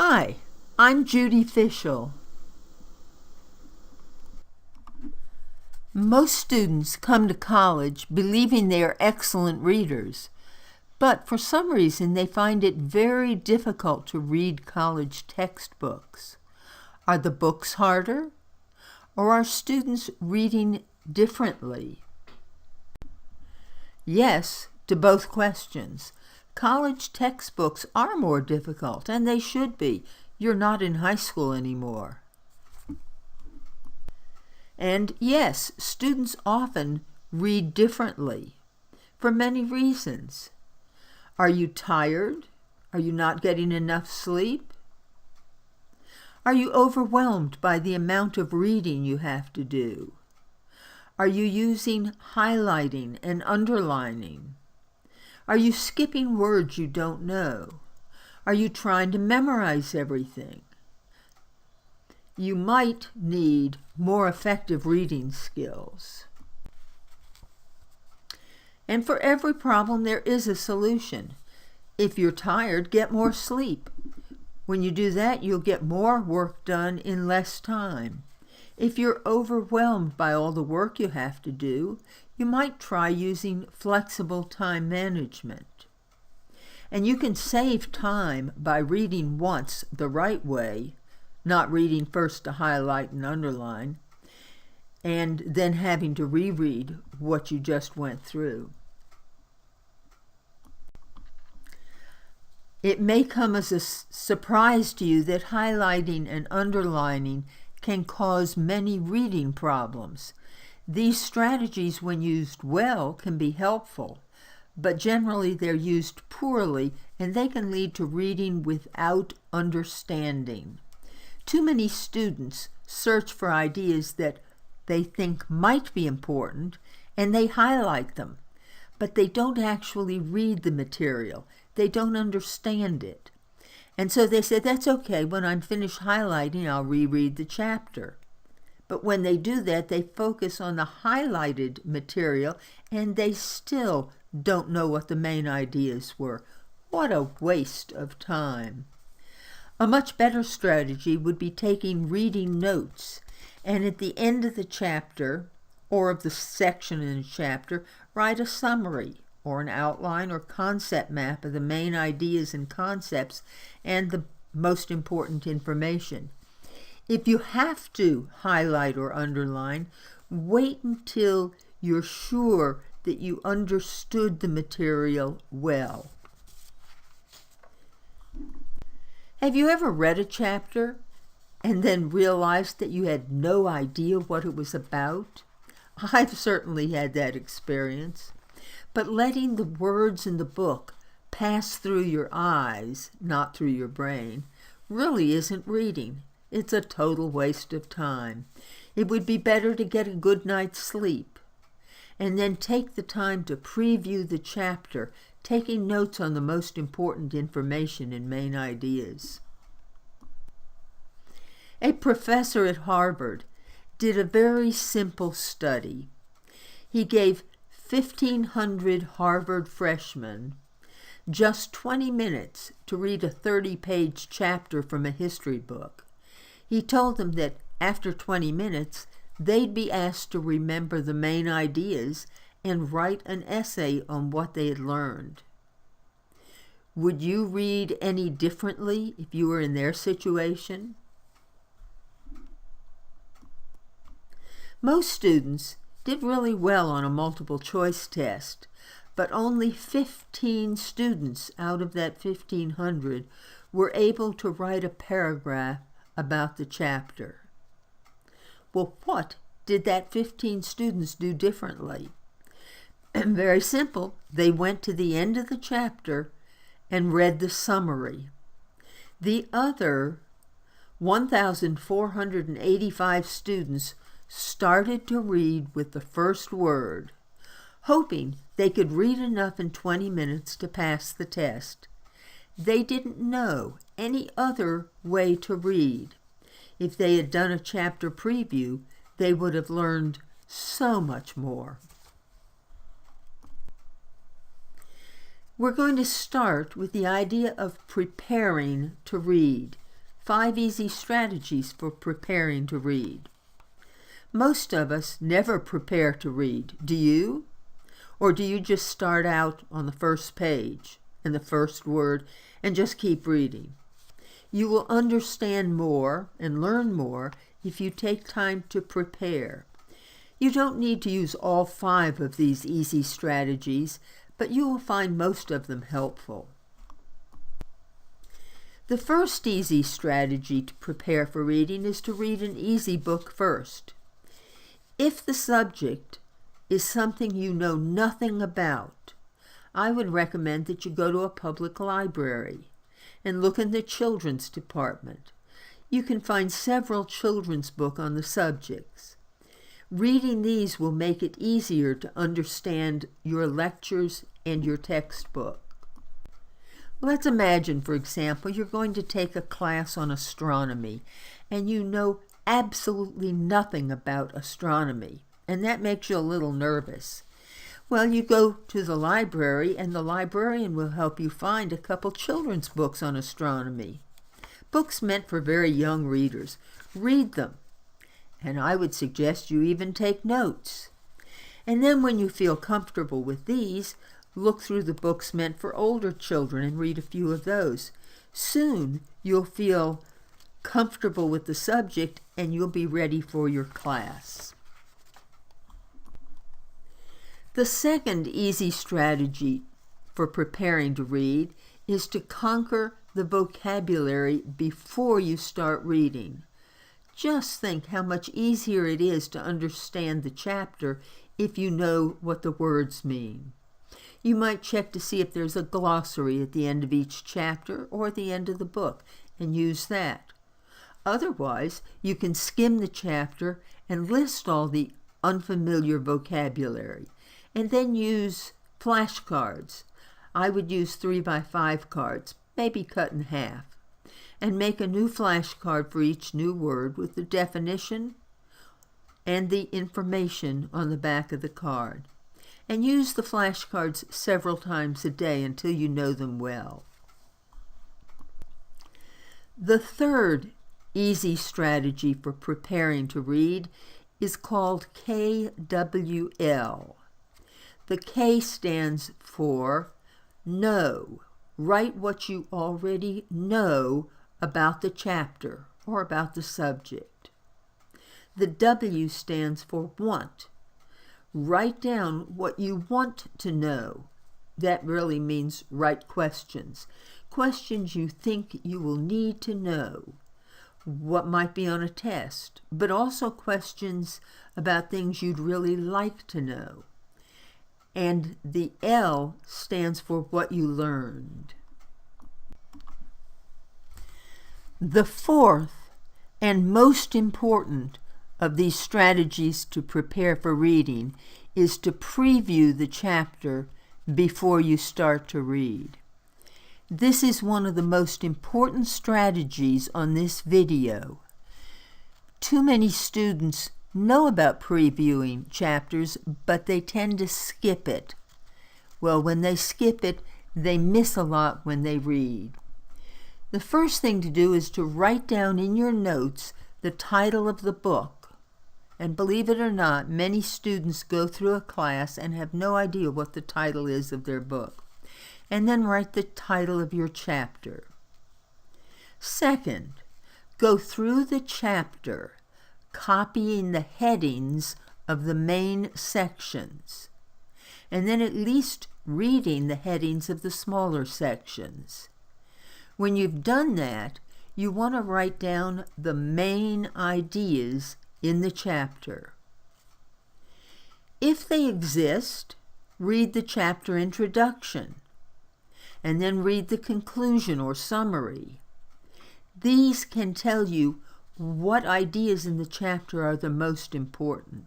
Hi, I'm Judy Fischel. Most students come to college believing they are excellent readers, but for some reason they find it very difficult to read college textbooks. Are the books harder, or are students reading differently? Yes to both questions. College textbooks are more difficult, and they should be. You're not in high school anymore. And yes, students often read differently for many reasons. Are you tired? Are you not getting enough sleep? Are you overwhelmed by the amount of reading you have to do? Are you using highlighting and underlining? Are you skipping words you don't know? Are you trying to memorize everything? You might need more effective reading skills. And for every problem, there is a solution. If you're tired, get more sleep. When you do that, you'll get more work done in less time. If you're overwhelmed by all the work you have to do, you might try using flexible time management. And you can save time by reading once the right way, not reading first to highlight and underline, and then having to reread what you just went through. It may come as a surprise to you that highlighting and underlining can cause many reading problems. These strategies, when used well, can be helpful, but generally they're used poorly, and they can lead to reading without understanding. Too many students search for ideas that they think might be important, and they highlight them, but they don't actually read the material. They don't understand it. And so they say, that's okay, when I'm finished highlighting, I'll reread the chapter. But when they do that, they focus on the highlighted material, and they still don't know what the main ideas were. What a waste of time. A much better strategy would be taking reading notes, and at the end of the chapter, or of the section in a chapter, write a summary, or an outline or concept map of the main ideas and concepts and the most important information. If you have to highlight or underline, wait until you're sure that you understood the material well. Have you ever read a chapter and then realized that you had no idea what it was about? I've certainly had that experience. But letting the words in the book pass through your eyes, not through your brain, really isn't reading. It's a total waste of time. It would be better to get a good night's sleep and then take the time to preview the chapter, taking notes on the most important information and main ideas. A professor at Harvard did a very simple study. He gave 1,500 Harvard freshmen just 20 minutes to read a 30-page chapter from a history book. He told them that after 20 minutes, they'd be asked to remember the main ideas and write an essay on what they had learned. Would you read any differently if you were in their situation? Most students did really well on a multiple choice test, but only 15 students out of that 1,500 were able to write a paragraph about the chapter. Well, what did that 15 students do differently? Very simple. They went to the end of the chapter and read the summary. The other 1,485 students started to read with the first word, hoping they could read enough in 20 minutes to pass the test. They didn't know any other way to read. If they had done a chapter preview, they would have learned so much more. We're going to start with the idea of preparing to read. 5 easy strategies for preparing to read. Most of us never prepare to read. Do you? Or do you just start out on the first page and the first word and just keep reading? You will understand more and learn more if you take time to prepare. You don't need to use all 5 of these easy strategies, but you will find most of them helpful. The first easy strategy to prepare for reading is to read an easy book first. If the subject is something you know nothing about, I would recommend that you go to a public library and look in the children's department. You can find several children's books on the subjects. Reading these will make it easier to understand your lectures and your textbook. Let's imagine, for example, you're going to take a class on astronomy and you know absolutely nothing about astronomy, and that makes you a little nervous. Well, you go to the library and the librarian will help you find a couple children's books on astronomy. Books meant for very young readers. Read them. And I would suggest you even take notes. And then when you feel comfortable with these, look through the books meant for older children and read a few of those. Soon you'll feel comfortable with the subject and you'll be ready for your class. The second easy strategy for preparing to read is to conquer the vocabulary before you start reading. Just think how much easier it is to understand the chapter if you know what the words mean. You might check to see if there's a glossary at the end of each chapter or at the end of the book and use that. Otherwise, you can skim the chapter and list all the unfamiliar vocabulary, and then use flashcards. I would use 3x5 cards, maybe cut in half, and make a new flashcard for each new word with the definition and the information on the back of the card. And use the flashcards several times a day until you know them well. The third easy strategy for preparing to read is called KWL. The K stands for know. Write what you already know about the chapter or about the subject. The W stands for want. Write down what you want to know. That really means write questions. Questions you think you will need to know. What might be on a test, but also questions about things you'd really like to know. And the L stands for what you learned. The fourth and most important of these strategies to prepare for reading is to preview the chapter before you start to read. This is one of the most important strategies on this video. Too many students know about previewing chapters, but they tend to skip it. Well, when they skip it, they miss a lot when they read. The first thing to do is to write down in your notes the title of the book. And believe it or not, many students go through a class and have no idea what the title is of their book. And then write the title of your chapter. Second, go through the chapter, copying the headings of the main sections, and then at least reading the headings of the smaller sections. When you've done that, you want to write down the main ideas in the chapter. If they exist, read the chapter introduction, and then read the conclusion or summary. These can tell you what ideas in the chapter are the most important.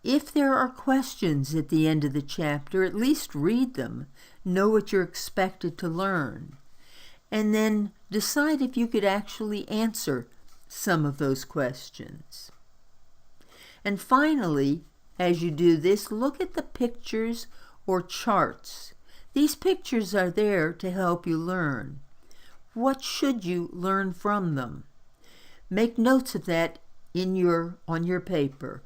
If there are questions at the end of the chapter, at least read them, know what you're expected to learn, and then decide if you could actually answer some of those questions. And finally, as you do this, look at the pictures or charts. These pictures are there to help you learn. What should you learn from them? Make notes of that on your paper.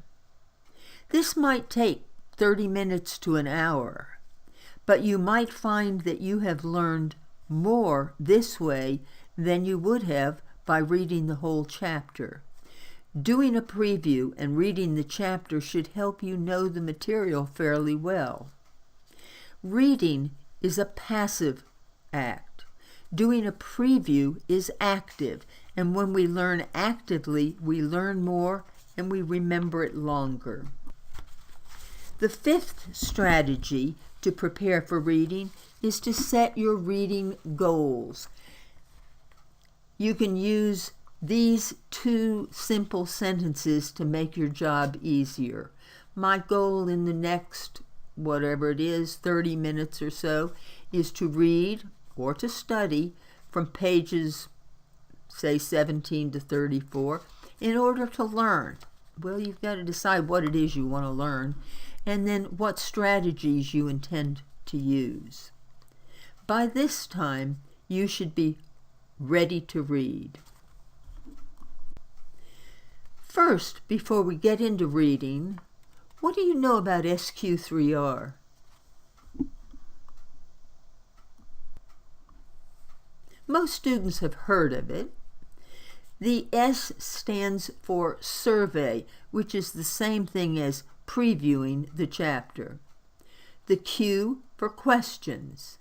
This might take 30 minutes to an hour, but you might find that you have learned more this way than you would have by reading the whole chapter. Doing a preview and reading the chapter should help you know the material fairly well. Reading is a passive act. Doing a preview is active, and when we learn actively, we learn more and we remember it longer. The fifth strategy to prepare for reading is to set your reading goals. You can use these 2 simple sentences to make your job easier. My goal in the next, whatever it is, 30 minutes or so, is to read or to study from pages, say 17 to 34, in order to learn. Well, you've got to decide what it is you want to learn, and then what strategies you intend to use. By this time, you should be ready to read. First, before we get into reading, what do you know about SQ3R? Most students have heard of it. The S stands for survey, which is the same thing as previewing the chapter. The Q for questions.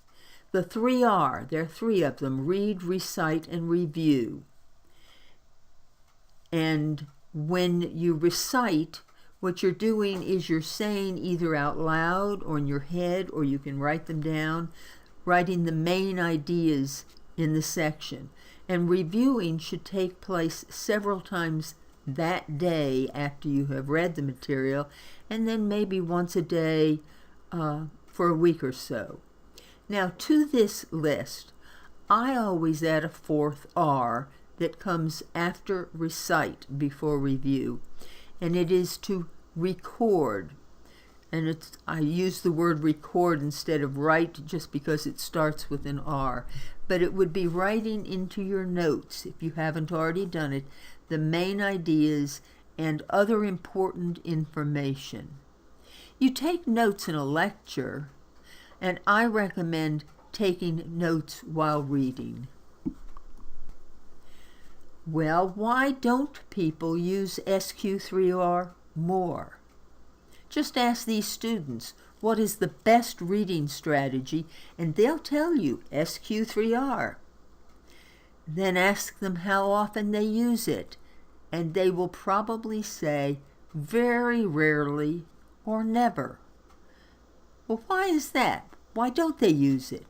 The 3R, there are 3 of them: read, recite, and review. And when you recite, what you're doing is you're saying either out loud or in your head, or you can write them down, writing the main ideas in the section. And reviewing should take place several times that day after you have read the material, and then maybe once a day for a week or so. Now, to this list, I always add a 4th R that comes after recite before review, and it is to record. And I use the word record instead of write just because it starts with an R. But it would be writing into your notes, if you haven't already done it, the main ideas and other important information. You take notes in a lecture, and I recommend taking notes while reading. Well, why don't people use SQ3R more? Just ask these students, what is the best reading strategy, and they'll tell you SQ3R. Then ask them how often they use it, and they will probably say very rarely or never. Well, why is that? Why don't they use it?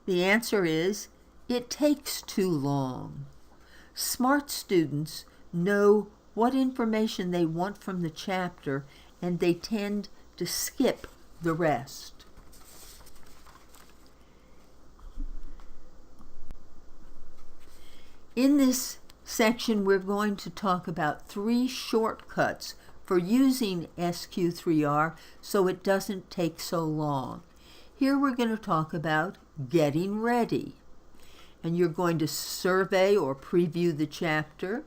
The answer is, it takes too long. Smart students know what information they want from the chapter, and they tend to skip the rest. In this section, we're going to talk about 3 shortcuts for using SQ3R so it doesn't take so long. Here we're going to talk about getting ready. And you're going to survey or preview the chapter.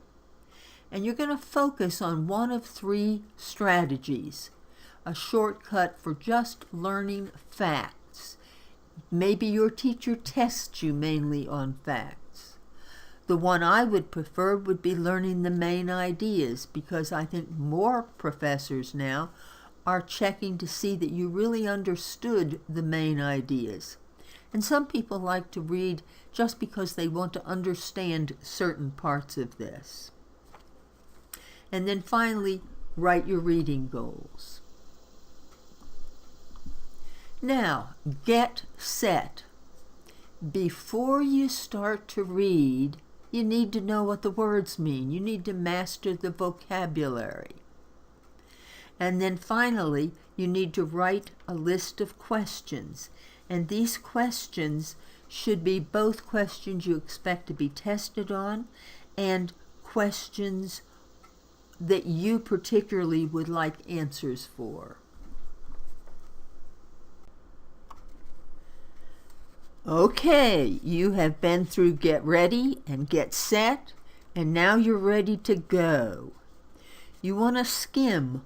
And you're going to focus on one of 3 strategies. A shortcut for just learning facts. Maybe your teacher tests you mainly on facts. The one I would prefer would be learning the main ideas, because I think more professors now are checking to see that you really understood the main ideas. And some people like to read just because they want to understand certain parts of this. And then finally, write your reading goals. Now, get set. Before you start to read, you need to know what the words mean. You need to master the vocabulary. And then finally, you need to write a list of questions. And these questions should be both questions you expect to be tested on and questions that you particularly would like answers for. Okay, you have been through Get Ready and Get Set, and now you're ready to go. You want to skim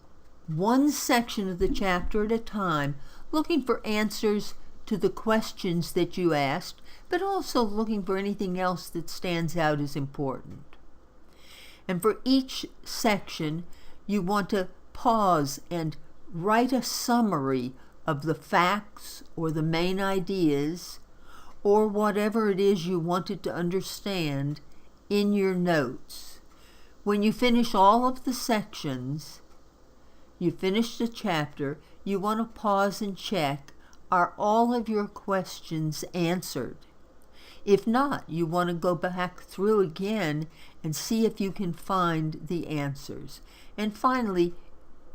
one section of the chapter at a time, looking for answers to the questions that you asked, but also looking for anything else that stands out as important. And for each section, you want to pause and write a summary of the facts or the main ideas or whatever it is you wanted to understand in your notes. When you finish all of the sections, you finish the chapter, you want to pause and check, are all of your questions answered? If not, you want to go back through again and see if you can find the answers. And finally,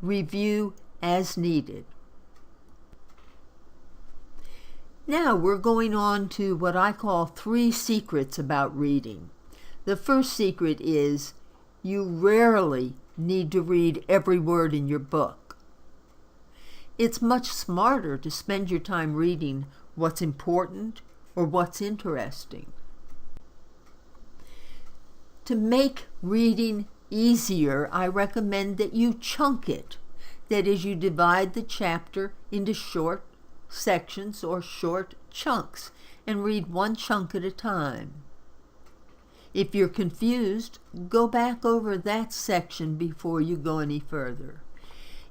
review as needed. Now we're going on to what I call 3 secrets about reading. The first secret is you rarely need to read every word in your book. It's much smarter to spend your time reading what's important or what's interesting. To make reading easier, I recommend that you chunk it. That is, you divide the chapter into short sections or short chunks and read one chunk at a time. If you're confused, go back over that section before you go any further.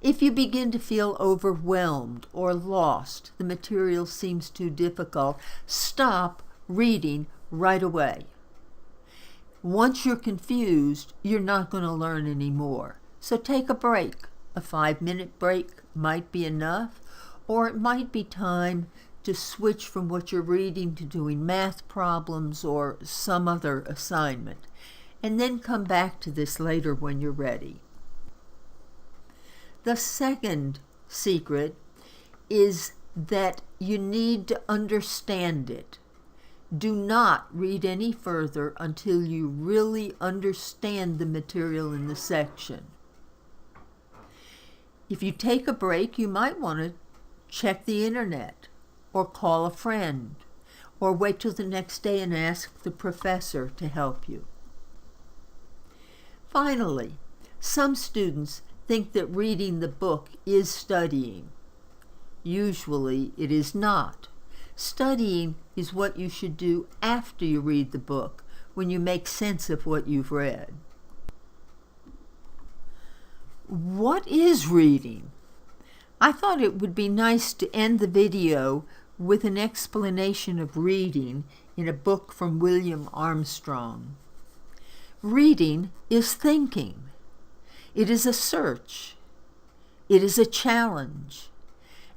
If you begin to feel overwhelmed or lost, the material seems too difficult, stop reading right away. Once you're confused, you're not going to learn anymore. So take a break. A 5-minute break might be enough, or it might be time to switch from what you're reading to doing math problems or some other assignment, and then come back to this later when you're ready. The second secret is that you need to understand it. Do not read any further until you really understand the material in the section. If you take a break, you might want to check the internet, or call a friend, or wait till the next day and ask the professor to help you. Finally, some students think that reading the book is studying. Usually it is not. Studying is what you should do after you read the book, when you make sense of what you've read. What is reading? I thought it would be nice to end the video with an explanation of reading in a book from William Armstrong. Reading is thinking. It is a search. It is a challenge.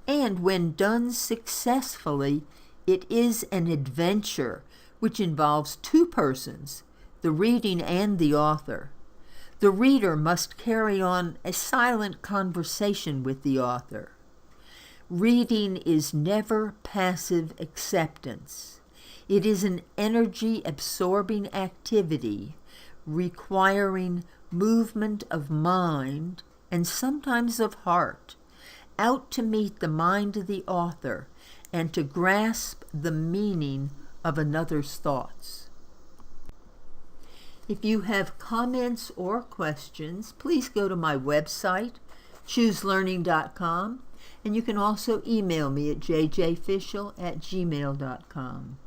And when done successfully, it is an adventure which involves 2 persons, the reading and the author. The reader must carry on a silent conversation with the author. Reading is never passive acceptance. It is an energy-absorbing activity requiring movement of mind and sometimes of heart, out to meet the mind of the author and to grasp the meaning of another's thoughts. If you have comments or questions, please go to my website, chooselearning.com, and you can also email me at jjfishel@gmail.com.